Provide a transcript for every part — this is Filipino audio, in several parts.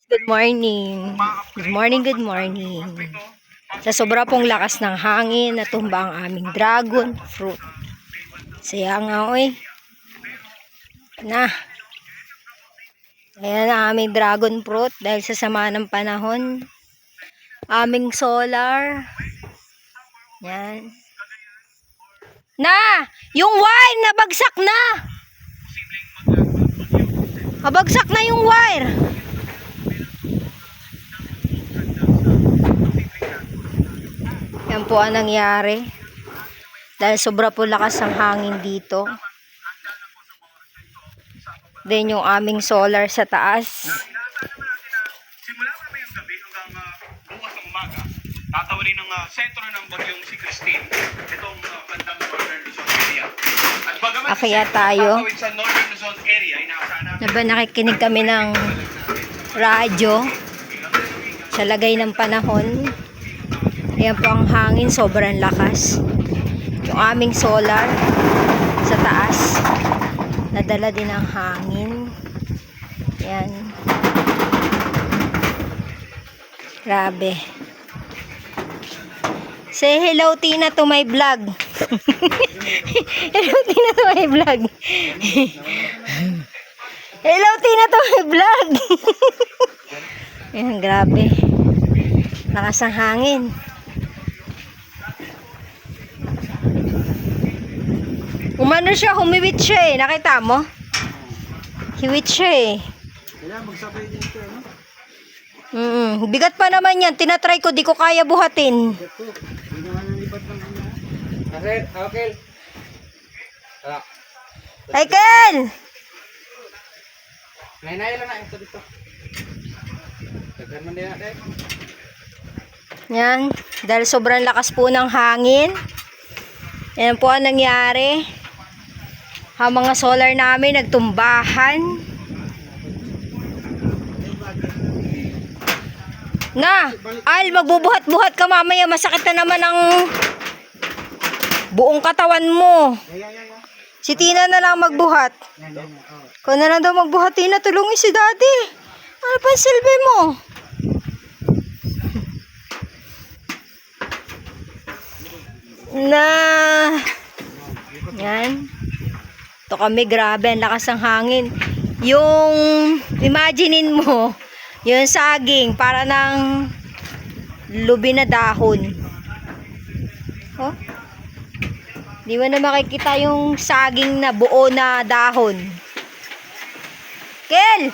Good morning. Good morning, good morning. Sa sobra pong lakas ng hangin, natumba ang aming dragon fruit. Saya nga, oy. Na. Ayan ang aming dragon fruit dahil sa sama ng panahon. Aming solar. Yan. Na! Yung wire, nabagsak na! Mabagsak na yung wire. Yan po ang nangyari. Dahil sobra po lakas ang hangin dito. Then yung aming solar sa taas. Simula mamayang gabi hanggang bukas ng umaga, tatawarin ng sentro ng bagyong si Christine, itong bandang Northern Luzon area. At bagamat Kaya tayo, tatawid sa Northern Luzon area, inaasahan natin diba nakikinig kami ng radyo sa lagay ng panahon. Ayan po ang hangin, sobrang lakas. Yung aming solar sa taas, nadala din ang hangin. Ayan. Grabe. Say hello, Tina, to my vlog. Hello, Tina, to my vlog. Hello, Tina, to my vlog. Ayan, grabe. Lakas ang hangin. Umano siya, humiwit siya eh. Nakita mo? Hiwit siya eh. Kailangan magsabay dito, ano? Bigat pa naman yan. Tinatry ko, di ko kaya buhatin. Ito, hindi naman nalipat ng ano. Okay. Tara. Michael! Nahinay lang na ito dito. Tagkan man din natin. Yan. Dahil sobrang lakas po ng hangin. Yan po ang nangyari. Ang mga solar namin nagtumbahan. Na, Al, magbubuhat-buhat ka mamaya. Masakit na naman ang buong katawan mo. Si Tina na lang magbuhat. Kung na lang daw magbuhat, Tina, tulungin si Daddy. Ano pa ang silbi mo? Na, yan. Ito kami, grabe, ang lakas ng hangin. Yung, imaginein mo, yung saging, para ng lubi na dahon. Oh? Di mo na makikita yung saging na buo na dahon. Kel,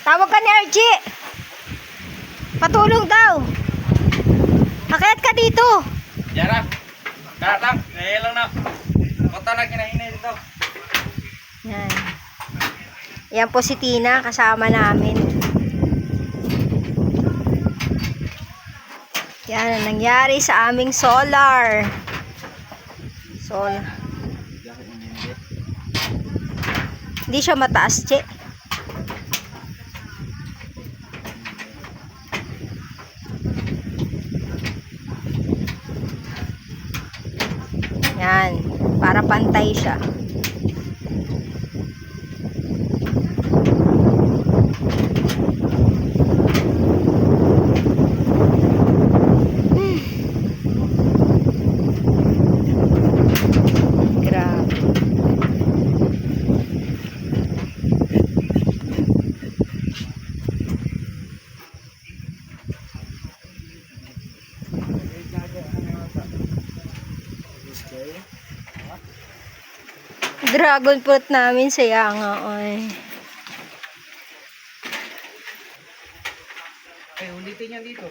tawag ka ni Archie. Patulong daw. Akyat ka dito. Yara. Datang. Ngayon lang na. Punta na kinahinay dito. Yan. Yan po si Tina, kasama namin. Yan ang nangyari sa aming solar. Hindi siya mataas, che. Yan, para pantay siya. Grabe. Dragon fruit namin, saya nga, oy. Ay, ulitin yan dito.